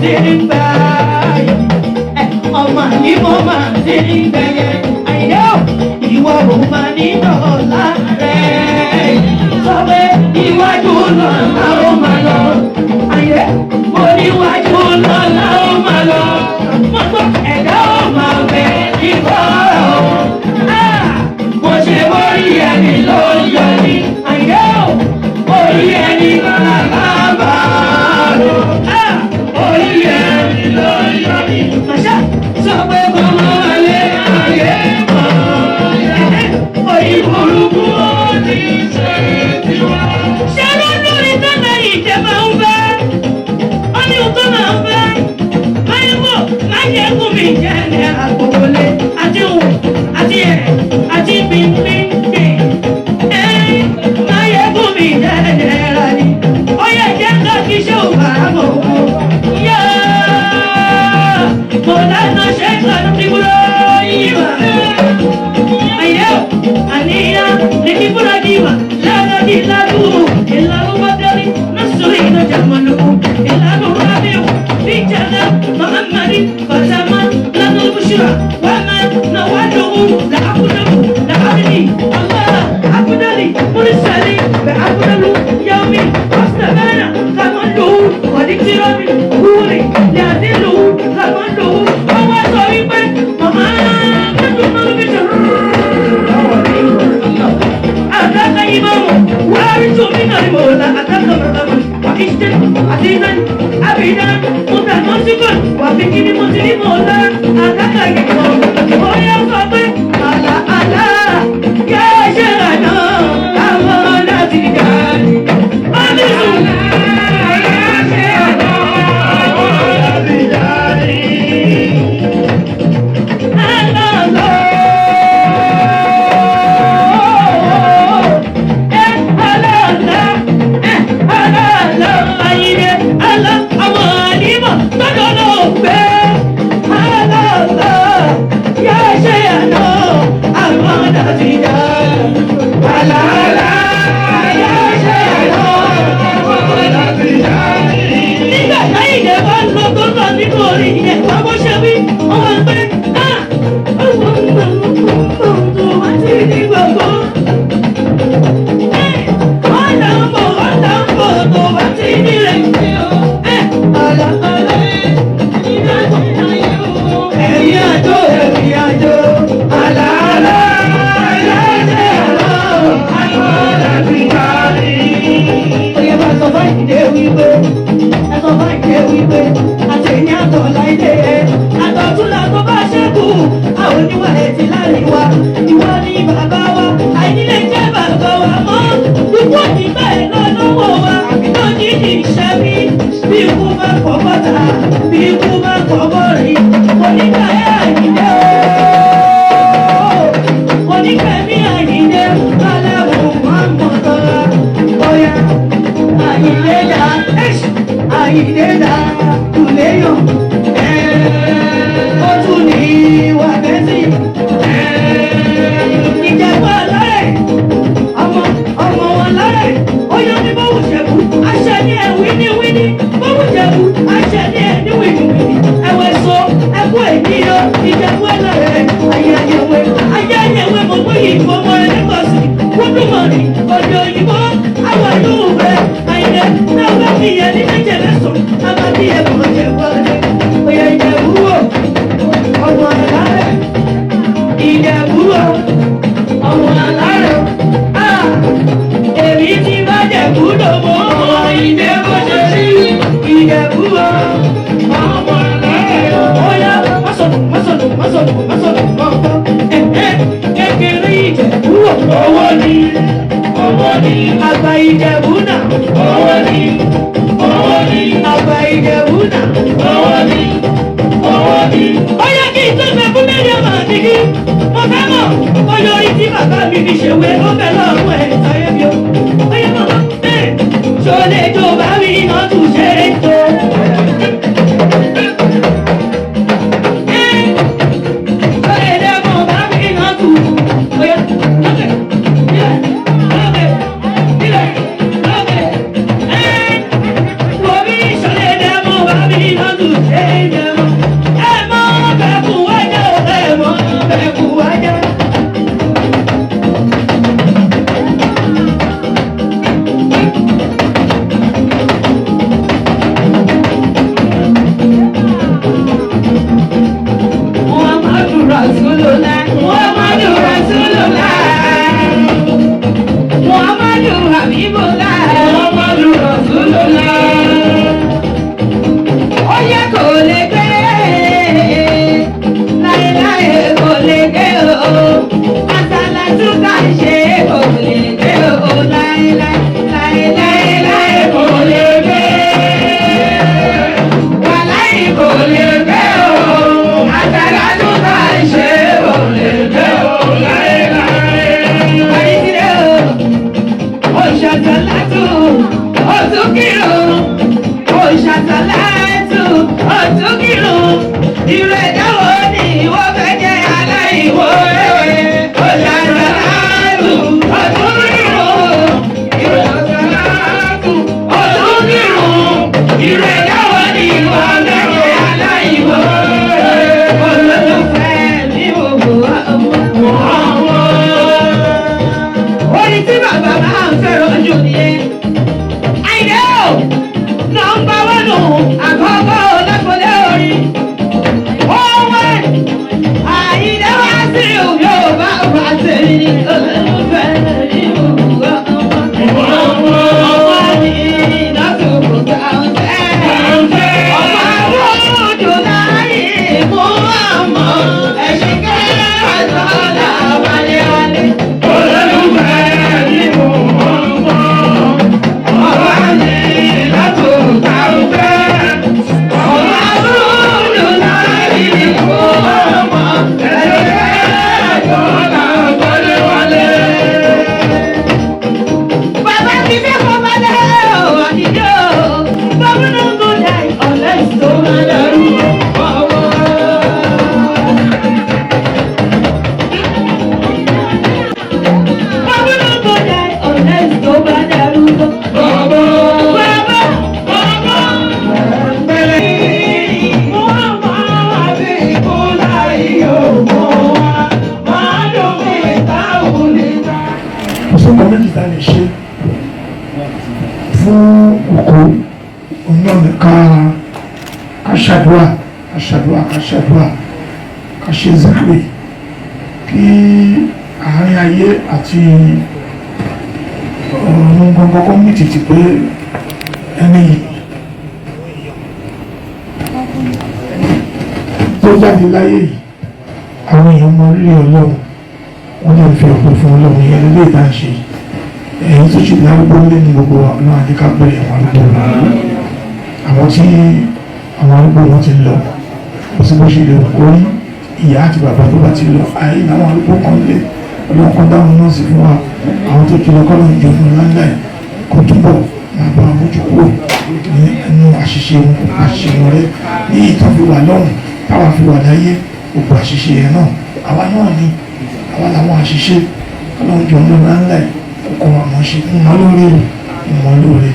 ti ń gbà ọmọ ní mo máa ti ń gbẹ̀yẹ àyè ó ìwọ ò máa ní dọ̀la rẹ̀ sọ pé iwájú lọ́la ó máa lọ àyè mo níwájú lọ́la ó máa lọ mo gbọ́ ẹ̀dá ó máa bẹ̀ nígbà mo ṣe borí ẹni ló yọ ní àyè ó orí ẹni lọ́la bá lò orí ẹni ló yọ ní àṣà sọ pé bọ́mọ wálé ayé mọ́ orí burúkú ó ní ṣe tiwa. ṣé lọ́dún ìtọ́nà ìjẹ́ máa ń fẹ́ ó ní òótọ́ máa ń fẹ́ máyé mọ̀ máyé kú mi jẹ́ ní àgbòwọlé àti òwò àti ẹ̀ àti bíbíbí máyé kú mi jẹ́ ní ẹ̀rọ ni ó yẹ jẹ́ ká kí ṣé ò bá mọ̀ wọ́n yá mo dáná ṣe é kan ní kúrò yìí wá ayé àníyá ní kíkúrò yìí wá lọ́dọ̀ ní ìlànà ìlànà wọ́dọ́rí lọ́sọ̀rọ̀ iná jàmọ̀lù ìlànà rábíù bíjàdá mahamadi fatama lánà bùṣúra wàmà nàwádọ́wù làákúdàbù làákúdì allah akúdàlì múrísàlì bẹ̀ akúdàlù yàwmi pásítàbánà kàmọ́lù wàdíkìrọ́mì wúri yàdílù kàmọ́lù ọwọ́ sọ wípé màmá mẹ́tò máa ń bí jù àtàkà ìmáàmù wàárí tó mí náà mọ̀ ọ̀la àtàkà màmá wàkíṣẹ́ àdínà àbídá mọ̀tàmọ́síkọ̀ wàkíkíní mọ̀tìrí mọ̀ ọ̀la àtàkà ìgbìmọ̀ ọ̀yà sọ pé àlà àlà yá ṣe àná àwọn láti dá ọdún yá ṣe àná àwọn láti dá Àgbà Ìjẹ̀bú náà owó ni àgbà Ìjẹ̀bú náà owó ni. Ó yẹ kí n tó fẹ́ fún mẹ́rin ọmọ àdìgí mo fẹ́ mọ̀ bóyá orí tí bàbá mi fi ṣèwé ó fẹ́ lọ́rùn ẹ̀ sáyé mi o. Ó yẹ mọ̀ bẹ́ẹ̀ ṣó lè jó bá mi náà tún ṣe é tó. Habibullah Muhammadu Rasulullah. Ó yẹ kò lè gbé láéláé kò lè gbé o. Àsàlátù tá a ṣe kò lè gbé o láéláé láéláé kò lè gbé. Wàláì kò lè gbé o. Àsàlátù tá a ṣe kò lè gbé o láéláé. Àyíkíré o, ó ṣàsàlátù, ó tún kírun, ó ṣàsàlátù, ó tún kírun. Ìrẹ̀dáwọ̀ ni ìwọ fẹ́ jẹ́ aláìwọ̀ ẹ̀wẹ̀. Ó ṣàsàlátù, ó tún kírun. Ìrẹ̀dáwọ̀ ó tún kírun. Ìrẹ̀dáwọ̀ ni ìwọ fẹ́ jẹ́ aláìwọ̀ ẹ̀wẹ̀. Olólùfẹ́ mi ò wò ọmọ. Orin tí bàbá máa ń fẹ́ràn jù nìyẹn. Àìdè o, nọ́mbà wánù àkọ́kọ́ lápọ̀lẹ́ orin. Òwe Àyìndé wá sí yóò bá wà tèmi ní olólùfẹ́ ní òwúrọ̀ ọmọ. Ọmọ ní ìdásòkò gbàǹfẹ́. Ọmọ àwòjò láyé mú ọmọ. Ẹ̀ṣin kẹ́rẹ́ àtọ́lá wálé wálé. Olólùfẹ́ ní òwúrọ̀ ọmọ ní ìdásòkò gbàǹfẹ́. Ọmọ àwòjò láyé mú ọmọ. Ẹ̀ṣin kẹ́rẹ́ àtọ́lá wálé wálé. Bàbá ti fi kọ́ balẹ̀ àdìjọ́. Bàbá náà kò dá ọ̀lẹ́ ìṣó máa dàrú ọwọ́. Bàbá náà kò dá ọ̀lẹ́ ìṣó máa dàrú ọwọ́. Bàbá pẹ̀lẹ́ mú ọmọ àbí ìkólá ìyókù wa. Máa dùn mí táwọn lè ta. Ọ̀sán méjì ta lè ṣe fún òkú onílọ́ọ̀nì ká ṣàdúrà ká ṣe zikiri kí àárín ayé àti ọ̀run gbọ́ngbọ́n kọ́ mí títí pé ẹni tó jáde láyé yìí àwọn èèyàn mọ rírì Ọlọ́run wọ́n lè fi ọ̀pọ̀ fún Ọlọ́run yẹn lórí ìta ń ṣe èyí tó ṣe lárúgbó lé ní gbogbo ọ̀nà àdíká bẹ̀rẹ̀ àwọn arúgbó àwọn tí àwọn arúgbó wọn ti lọ kò sí bó ṣe lè orí ìyá àti bàbá tó bá ti lọ ayé àwọn arúgbó kan lé Ọlọ́run kan dáhùn náà sí fún wa àwọn tó ti lọ kọ́ lọ́n jọ fún láńlá ẹ̀ kó túbọ̀ máa bá mójú kúrò ní ẹnu àṣìṣe wọn rẹ ní ìtàn fi wà lọ́rùn táwa fi wà láyé gbogbo àṣìṣe ẹ̀ náà àwa náà ni àwa làwọn àṣìṣe Ọlọ́run jọ fún láńlá ẹ̀ kọ́ àmọ́ ṣe ń mọ́ lórí